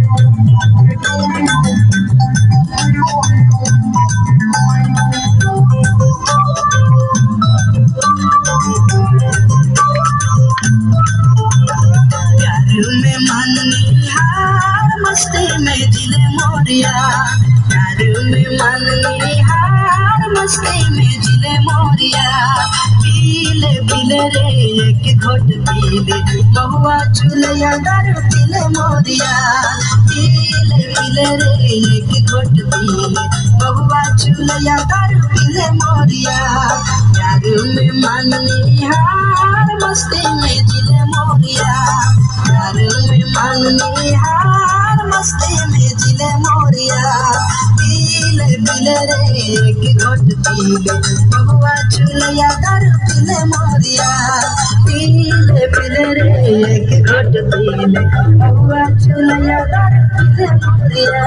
में मन निहार मस्ती में जिले मोरिया, प्यार में मन निहार मस्ती में जिले मोरिया। पीले पीले रे एक घोट पीले बहुआ चुलिया दारू पीले मोरिया। पीले पीले रे एक घोट पीले बहुआ चुलिया दारू पीले मोरिया। प्यार में मन निहार मस्ती में जिले मोरिया, प्यार में मन निहार मस्ती में जिले मोरिया। पीले पीले रे एक घोट पीले बहुआ चुलिया दारू पीले मोरिया। पीले पीले रे एक घोट पीले बहुआ चुलिया दारू पीले मोरिया।